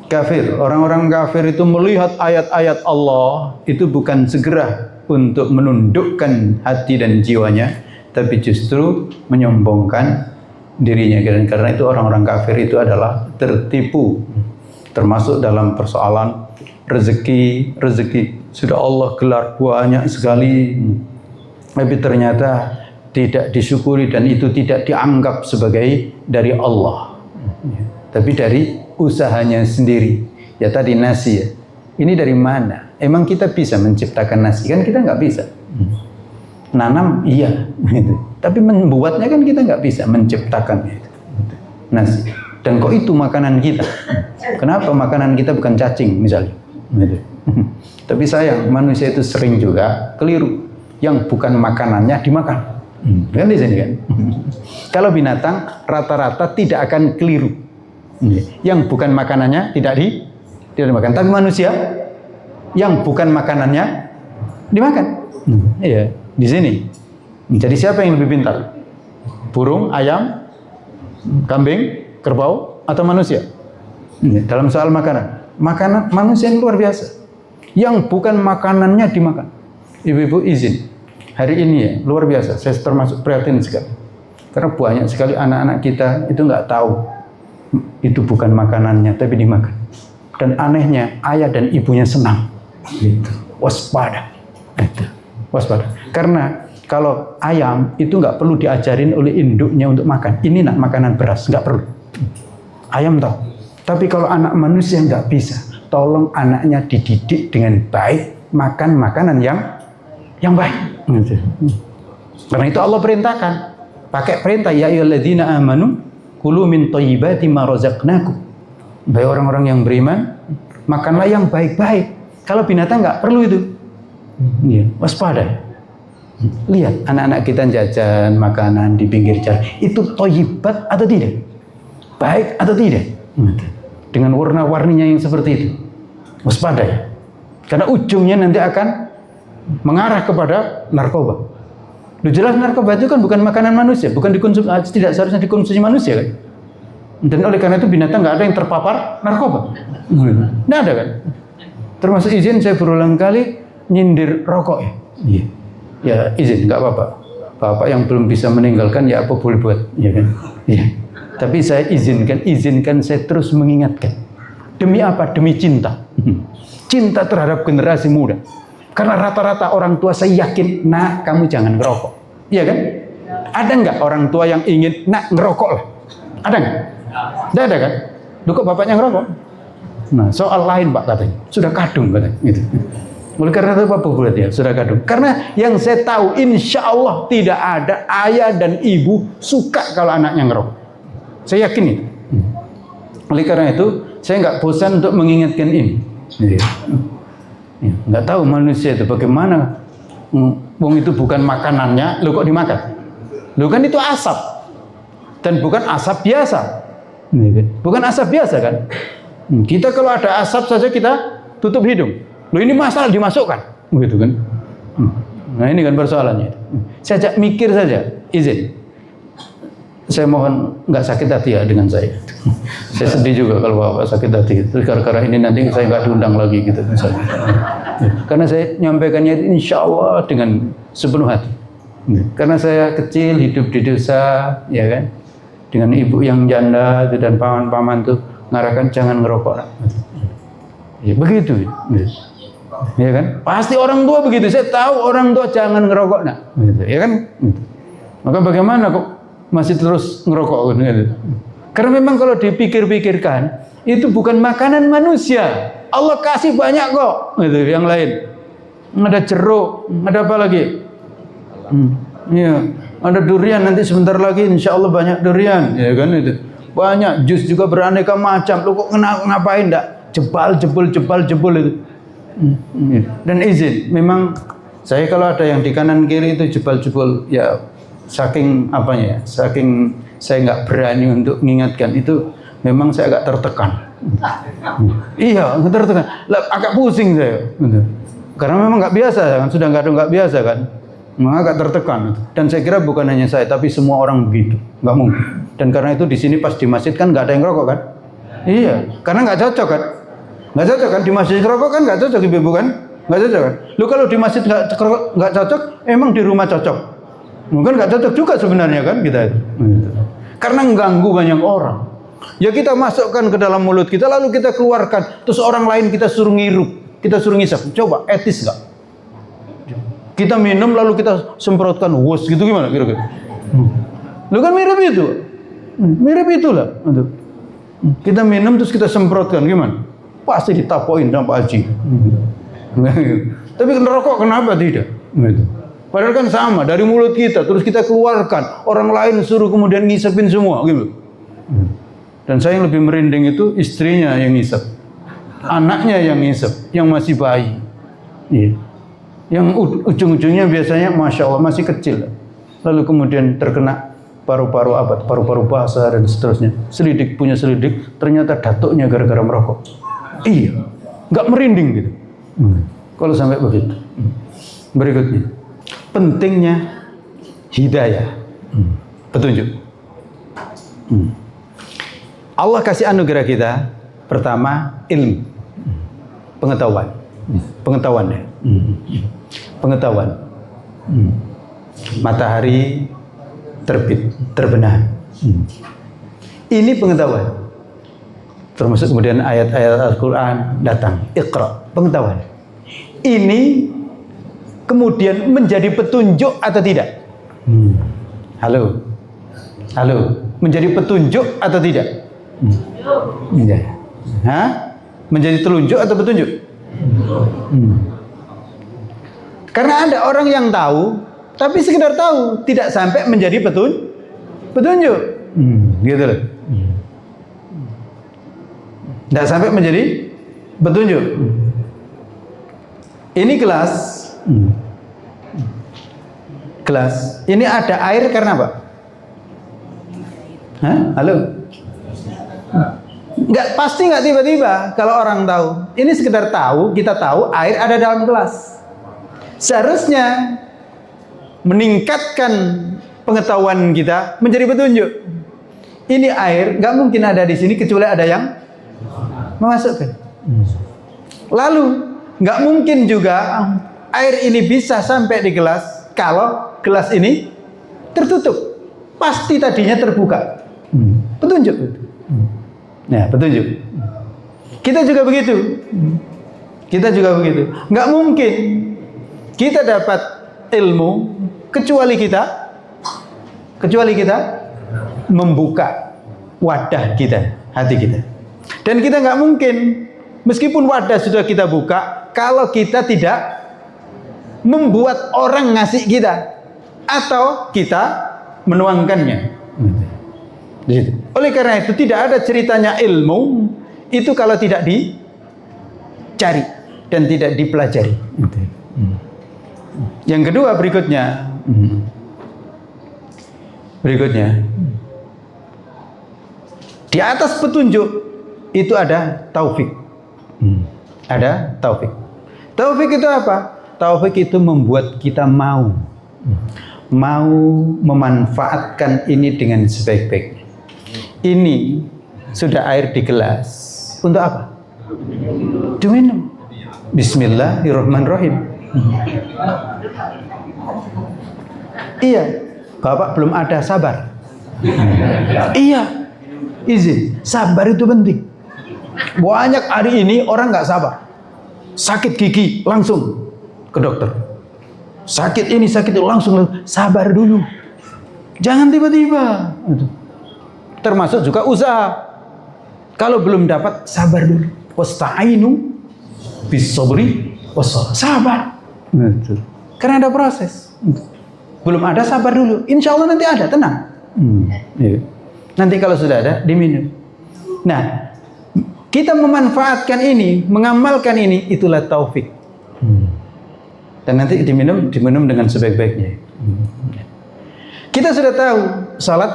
A: kafir. Orang-orang kafir itu melihat ayat-ayat Allah itu bukan segera untuk menundukkan hati dan jiwanya, tapi justru menyombongkan dirinya. Dan karena itu orang-orang kafir itu adalah tertipu, termasuk dalam persoalan rezeki sudah Allah gelar banyak sekali, tapi ternyata tidak disyukuri dan itu tidak dianggap sebagai dari Allah, tapi dari usahanya sendiri. Ya tadi nasi ya, ini dari mana? Emang kita bisa menciptakan nasi? Kan kita nggak bisa. Nanam iya, tapi membuatnya kan kita nggak bisa menciptakan nasi. Dan kok itu makanan kita? Kenapa makanan kita bukan cacing misalnya? Tapi sayang, manusia itu sering juga keliru. Yang bukan makanannya dimakan. Kan di sini kan? Kalau binatang rata-rata tidak akan keliru. Yang bukan makanannya tidak dimakan. Tapi manusia yang bukan makanannya dimakan. Iya, di sini. Jadi siapa yang lebih pintar? Burung, ayam, kambing, kerbau, atau manusia? Dalam soal makanan. Makanan manusia yang luar biasa. Yang bukan makanannya dimakan. Ibu-ibu izin, hari ini ya luar biasa. Saya termasuk prihatin sekali. Karena banyak sekali anak-anak kita itu nggak tahu itu bukan makanannya, tapi dimakan. Dan anehnya ayah dan ibunya senang. Gitu. Waspada. Gitu. Waspada. Karena kalau ayam itu nggak perlu diajarin oleh induknya untuk makan. Ini nak makanan beras, nggak perlu. Ayam tahu. Tapi kalau anak manusia nggak bisa. Tolong anaknya dididik dengan baik, makan makanan yang baik. Karena itu Allah perintahkan, pakai perintah ya ayyuhalladzina amanu kulu min thayyibati ma razaqnakum. Baik orang-orang yang beriman, makanlah yang baik-baik. Kalau binatang nggak perlu itu. Waspada. Lihat anak-anak kita jajan makanan di pinggir jalan, itu thayyibat atau tidak? Baik atau tidak? Dengan warna-warninya yang seperti itu. Waspada ya. Karena ujungnya nanti akan mengarah kepada narkoba. Jelas narkoba itu kan bukan makanan manusia, bukan dikonsumsi, tidak seharusnya dikonsumsi manusia kan. Dan oleh karena itu binatang nggak ada yang terpapar narkoba. Nggak ada kan. Termasuk izin saya berulang kali nyindir rokok ya. Iya. Ya izin, nggak apa-apa. Bapak yang belum bisa meninggalkan ya apa boleh buat, ya kan. Iya. Tapi saya izinkan saya terus mengingatkan. Demi apa? Demi cinta. Cinta terhadap generasi muda. Karena rata-rata orang tua saya yakin, nak kamu jangan ngerokok. Iya kan? Ada nggak orang tua yang ingin, nak ngerokok lah? Ada nggak? Tidak ada kan? Loh kok bapaknya ngerokok? Nah soal lain pak katanya. Sudah kadung katanya. Gitu. Oleh karena itu apa buat ya? Sudah kadung. Karena yang saya tahu, insya Allah tidak ada ayah dan ibu suka kalau anaknya ngerokok. Saya yakin itu. Oleh karena itu, saya nggak bosan untuk mengingatkan ini. Nggak tahu manusia itu bagaimana. Wong itu bukan makanannya, lo kok dimakan? Lo kan itu asap. Dan bukan asap biasa. Bukan asap biasa kan? Kita kalau ada asap saja kita tutup hidung. Lo ini masalah dimasukkan. Begitu kan? Nah ini kan persoalannya. Saya ajak mikir saja, izin. Saya mohon nggak sakit hati ya dengan saya. Saya sedih juga kalau bapak sakit hati. Terus gara-gara ini nanti saya nggak diundang lagi gitu misalnya. Karena saya nyampaikannya insya Allah dengan sepenuh hati. Karena saya kecil hidup di desa, ya kan, dengan ibu yang janda itu dan paman-paman tuh ngarahkan jangan ngerokok nak. Ya begitu, ya kan? Pasti orang tua begitu. Saya tahu orang tua jangan ngerokok nak, ya kan? Maka bagaimana kok masih terus ngerokok? Karena memang kalau dipikir-pikirkan itu bukan makanan manusia. Allah kasih banyak kok, gitu. Yang lain ada jeruk, ada apa lagi? Iya, ada durian nanti sebentar lagi, insya Allah banyak durian, ya kan itu. Banyak jus juga beraneka macam. Lu kok ngapain ndak? Jebol itu. Dan izin, memang saya kalau ada yang di kanan kiri itu jebol ya saking apanya ya, saking saya nggak berani untuk mengingatkan itu, memang saya agak tertekan. Iya, tertekan. Agak pusing saya. Karena memang nggak biasa kan, sudah nggak biasa kan. Memang agak tertekan. Dan saya kira bukan hanya saya, tapi semua orang begitu. Nggak mungkin. Dan karena itu di sini pas di masjid kan nggak ada yang rokok kan? Iya, karena nggak cocok kan? Nggak cocok kan? Di masjid rokok kan nggak cocok ibu kan? Nggak cocok kan? Lu kalau di masjid nggak cocok, emang di rumah cocok? Mungkin nggak cocok juga sebenarnya kan kita itu. Karena mengganggu banyak orang. Ya kita masukkan ke dalam mulut kita, lalu kita keluarkan, terus orang lain kita suruh ngirup, kita suruh ngisap. Coba etis nggak? Kita minum lalu kita semprotkan, wos gitu gimana kira-kira? Lu kan mirip itu, mirip itulah. Kita minum terus kita semprotkan gimana? Pasti ditapoin sama Pak Haji. Tapi rokok kenapa tidak? Padahal kan sama dari mulut kita, terus kita keluarkan, orang lain suruh kemudian ngisepin semua, gitu. Dan saya yang lebih merinding itu istrinya yang ngisep, anaknya yang ngisep, yang masih bayi. Iya. Yang ujung-ujungnya biasanya masya Allah masih kecil, lalu kemudian terkena paru-paru apa, paru-paru basah dan seterusnya. Selidik punya selidik, ternyata datuknya gara-gara merokok. Iya, nggak merinding gitu. Kalau sampai begitu. Berikutnya, pentingnya hidayah, petunjuk. Allah kasih anugerah kita pertama ilmu, pengetahuan. Matahari terbit, terbenam. Ini pengetahuan. Termasuk kemudian ayat-ayat Al-Quran datang, Iqra, pengetahuan. Ini kemudian menjadi petunjuk atau tidak? Halo, menjadi petunjuk atau tidak? Menjadi telunjuk atau petunjuk? Karena ada orang yang tahu, tapi sekedar tahu, tidak sampai menjadi petunjuk. Gitu loh. Tidak sampai menjadi petunjuk. Ini gelas. Ini ada air karena apa? Halo? Pasti nggak tiba-tiba kalau orang tahu. Ini sekedar tahu, kita tahu air ada dalam gelas. Seharusnya meningkatkan pengetahuan kita menjadi petunjuk. Ini air nggak mungkin ada di sini kecuali ada yang memasukkan. Lalu nggak mungkin juga air ini bisa sampai di gelas kalau gelas ini tertutup. Pasti tadinya terbuka. Petunjuk itu. Nah, petunjuk. Kita juga begitu. Nggak mungkin kita dapat ilmu kecuali kita membuka wadah kita, hati kita. Dan kita nggak mungkin, meskipun wadah sudah kita buka, kalau kita tidak membuat orang ngasih kita atau kita menuangkannya. Oleh karena itu tidak ada ceritanya ilmu itu kalau tidak dicari dan tidak dipelajari. Yang kedua berikutnya, di atas petunjuk itu ada taufik. Ada taufik. Taufik itu apa? Taufik itu membuat kita mau memanfaatkan ini dengan sebaik-baiknya. Ini sudah air di gelas. Untuk apa? Diminum. Bismillahirrahmanirrahim. Iya, Bapak belum ada, sabar. Iya, izin. Sabar itu penting. Banyak hari ini orang nggak sabar. Sakit gigi langsung ke dokter. Sakit ini, sakit itu langsung. Sabar dulu. Jangan tiba-tiba. Termasuk juga usaha. Kalau belum dapat, sabar dulu. Wasta'inu bis-sabri was-shalah. Sabar. Karena ada proses. Belum ada, sabar dulu. Insya Allah nanti ada, tenang. Nanti kalau sudah ada, diminum. Nah, kita memanfaatkan ini, mengamalkan ini, itulah taufik. Dan nanti diminum dengan sebaik-baiknya. Kita sudah tahu salat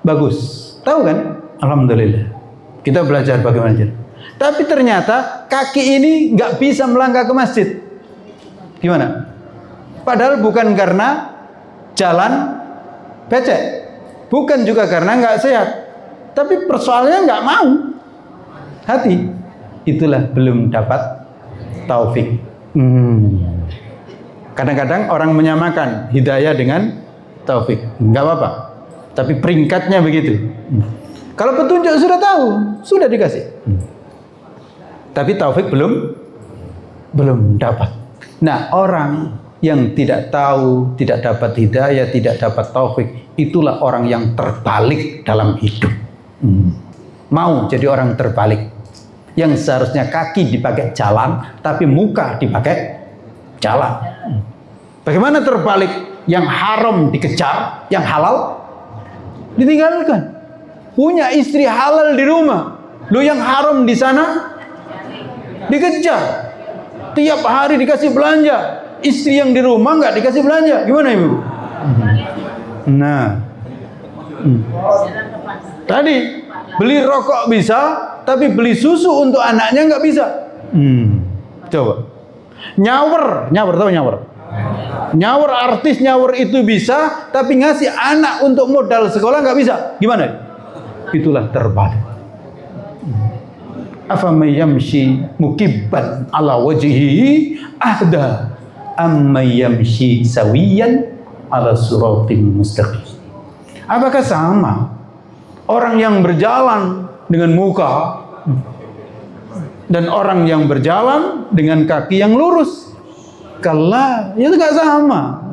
A: bagus, tahu kan? Alhamdulillah. Kita belajar bagaimana jalan. Tapi ternyata kaki ini nggak bisa melangkah ke masjid. Gimana? Padahal bukan karena jalan becek, bukan juga karena nggak sehat, tapi persoalannya nggak mau. Hati, itulah belum dapat taufik. Kadang-kadang orang menyamakan hidayah dengan taufik, nggak apa-apa. Tapi peringkatnya begitu. Kalau petunjuk sudah tahu, sudah dikasih. Tapi taufik belum dapat. Nah, orang yang tidak tahu, tidak dapat hidayah, tidak dapat taufik, itulah orang yang terbalik dalam hidup. Mau jadi orang terbalik. Yang seharusnya kaki dipakai jalan, tapi muka dipakai jalan. Bagaimana terbalik? Yang haram dikejar, yang halal ditinggalkan. Punya istri halal di rumah, lo yang haram di sana dikejar. Tiap hari dikasih belanja, istri yang di rumah nggak dikasih belanja. Gimana ibu? Nah, tadi beli rokok bisa, tapi beli susu untuk anaknya nggak bisa. Coba. Nyawer tahu nyawer? Nyawer, artis nyawer itu bisa, tapi ngasih anak untuk modal sekolah nggak bisa. Gimana? Itulah terbalik. Afamay yamshi mukibban ala wajhihi ahda ammay yamshi sawiyan ala siratim mustaqim. Apakah sama orang yang berjalan dengan muka dan orang yang berjalan dengan kaki yang lurus? Kalla, itu nggak sama.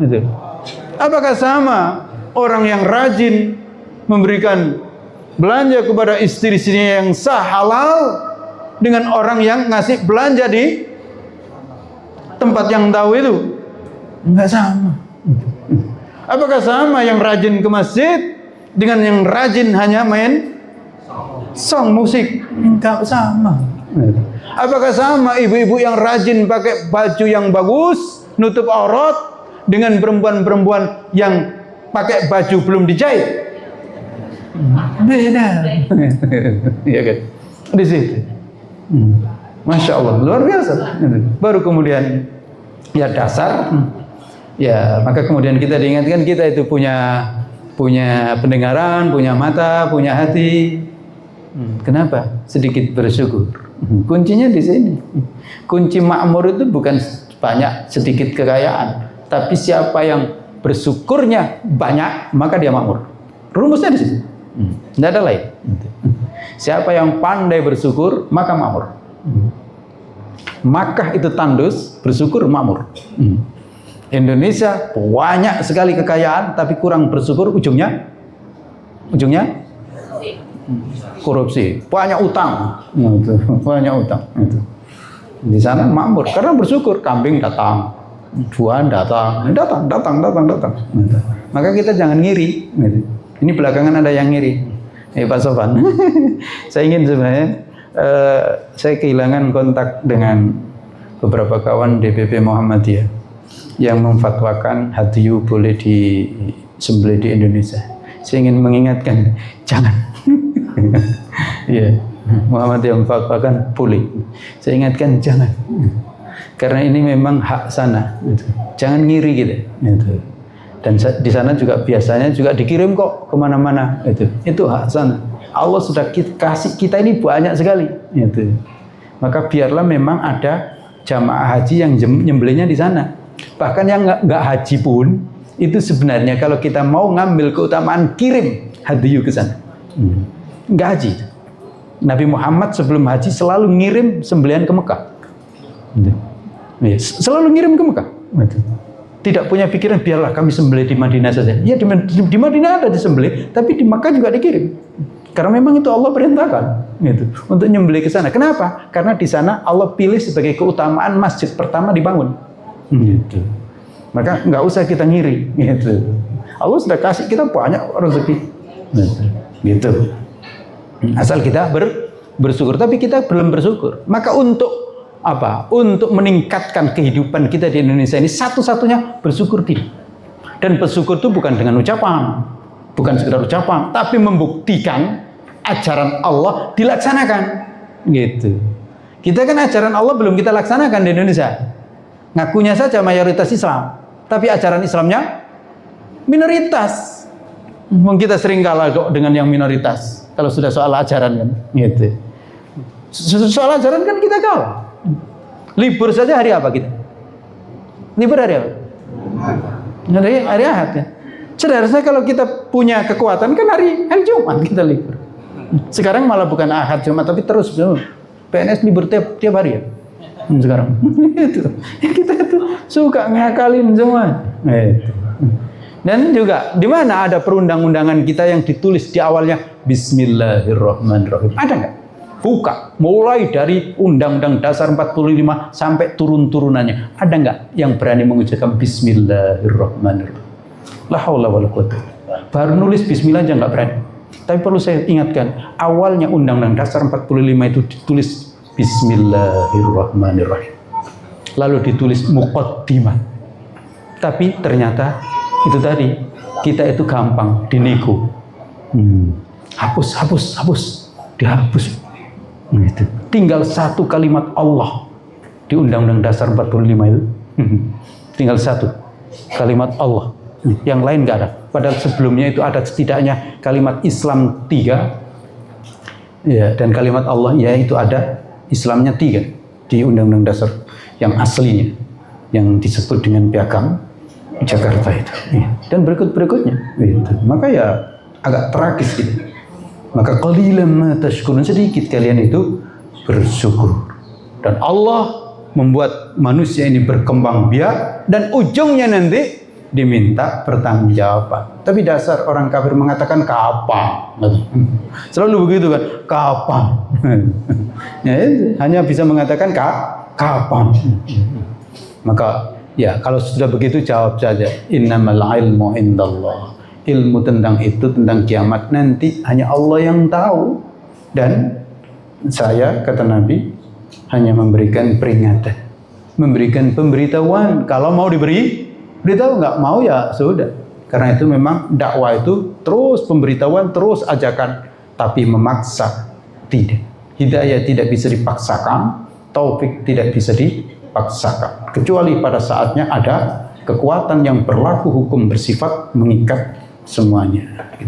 A: Apakah sama orang yang rajin memberikan belanja kepada istri-istrinya yang sah halal dengan orang yang ngasih belanja di tempat yang tahu itu? Nggak sama. Apakah sama yang rajin ke masjid dengan yang rajin hanya main song musik? Nggak sama. Apakah sama ibu-ibu yang rajin pakai baju yang bagus, nutup aurat, dengan perempuan-perempuan yang pakai baju belum dijahit? Beda. Iya kan? Di situ. Masya Allah, luar biasa. Baru kemudian ya dasar. Ya, maka kemudian kita diingatkan kita itu punya pendengaran, punya mata, punya hati. Kenapa? Sedikit bersyukur. Kuncinya di sini. Kunci makmur itu bukan banyak sedikit kekayaan, tapi siapa yang bersyukurnya banyak, maka dia makmur. Rumusnya di situ. Tidak ada lain. Siapa yang pandai bersyukur, maka makmur. Makkah itu tandus, bersyukur makmur. Indonesia banyak sekali kekayaan, tapi kurang bersyukur, ujungnya korupsi, banyak utang, banyak utang. Di sana makmur karena bersyukur, kambing datang, buah datang. Maka kita jangan ngiri. Ini belakangan ada yang ngiri. Pak Sofan, saya ingin sebenarnya saya kehilangan kontak dengan beberapa kawan DPP Muhammadiyah yang memfatwakan hadyu boleh disembelih di Indonesia. Saya ingin mengingatkan, jangan. Ya, Muhammadiyah memfatwakan boleh. Saya ingatkan jangan. Karena ini memang hak sana. Jangan ngiri gitu. Dan di sana juga biasanya juga dikirim kok kemana-mana. Itu hak sana. Allah sudah kasih kita ini banyak sekali. Maka biarlah memang ada jamaah haji yang nyembelihnya di sana. Bahkan yang nggak haji pun Itu sebenarnya kalau kita mau ngambil keutamaan, kirim hadiyu ke sana. Nggak haji. Nabi Muhammad sebelum haji selalu ngirim sembelihan ke Mekah. Selalu ngirim ke Mekah. Tidak punya pikiran biarlah kami sembelih di Madinah saja. Ya di Madinah ada disembelih, tapi di Mekah juga dikirim. Karena memang itu Allah perintahkan gitu, untuk nyembelih ke sana. Kenapa? Karena di sana Allah pilih sebagai keutamaan masjid pertama dibangun. Gitu. Maka nggak usah kita ngiri. Gitu. Allah sudah kasih kita banyak rezeki. Gitu. Asal kita bersyukur. Tapi kita belum bersyukur. Maka untuk apa? Untuk meningkatkan kehidupan kita di Indonesia ini satu-satunya bersyukur diri. Dan bersyukur itu bukan dengan ucapan, bukan sekedar ucapan, tapi membuktikan ajaran Allah dilaksanakan. Gitu. Kita kan ajaran Allah belum kita laksanakan di Indonesia. Ngakunya saja mayoritas Islam, tapi ajaran Islamnya minoritas. Kita sering kalah kok dengan yang minoritas. Kalau sudah soal ajaran kan, gitu. Soal ajaran kan kita kalah. Libur saja hari apa kita? Libur hari apa? Hari Ahad kan. Seharusnya kalau kita punya kekuatan kan hari Jumat kita libur. Sekarang malah bukan Ahad Jumat tapi terus PNS libur tiap hari ya. Sekarang itu kita itu suka ngakalin semua. Dan juga di mana ada perundang-undangan kita yang ditulis di awalnya Bismillahirrahmanirrahim. Ada nggak? Buka, mulai dari Undang-Undang Dasar 45 sampai turun-turunannya. Ada nggak yang berani mengucapkan Bismillahirrahmanirrahim? La haula wala quwwata. Baru nulis Bismillah aja nggak berani. Tapi perlu saya ingatkan, awalnya Undang-Undang Dasar 45 itu ditulis Bismillahirrahmanirrahim. Lalu ditulis muqaddimah. Tapi ternyata itu tadi, kita itu gampang dinego. Hapus, dihapus. Gitu. Tinggal satu kalimat Allah di Undang-Undang Dasar 45 itu. Tinggal satu kalimat Allah. Yang lain nggak ada. Padahal sebelumnya itu ada setidaknya kalimat Islam 3. Ya, dan kalimat Allah ya itu ada Islamnya 3 di Undang-Undang Dasar yang aslinya, yang disebut dengan Piagam Jakarta itu. Ya. Dan berikut-berikutnya. Gitu. Maka ya agak tragis gitu. Maka qalilan ma tashkurun, sedikit kalian itu bersyukur. Dan Allah membuat manusia ini berkembang biak dan ujungnya nanti diminta pertanggungjawaban. Tapi dasar orang kafir mengatakan kapan. Selalu begitu kan, kapan. Ya, hanya bisa mengatakan kapan. Maka ya kalau sudah begitu jawab saja innamal ilmu indallah. Ilmu tentang itu, tentang kiamat nanti hanya Allah yang tahu. Dan saya, kata Nabi, hanya memberikan peringatan, memberikan pemberitahuan. Kalau mau diberi beritahu, nggak mau ya sudah. Karena itu memang dakwah itu terus pemberitahuan, terus ajakan, tapi memaksa tidak. Hidayah tidak bisa dipaksakan, taufik tidak bisa dipaksakan. Kecuali pada saatnya ada kekuatan yang berlaku hukum bersifat mengikat semuanya. Gitu.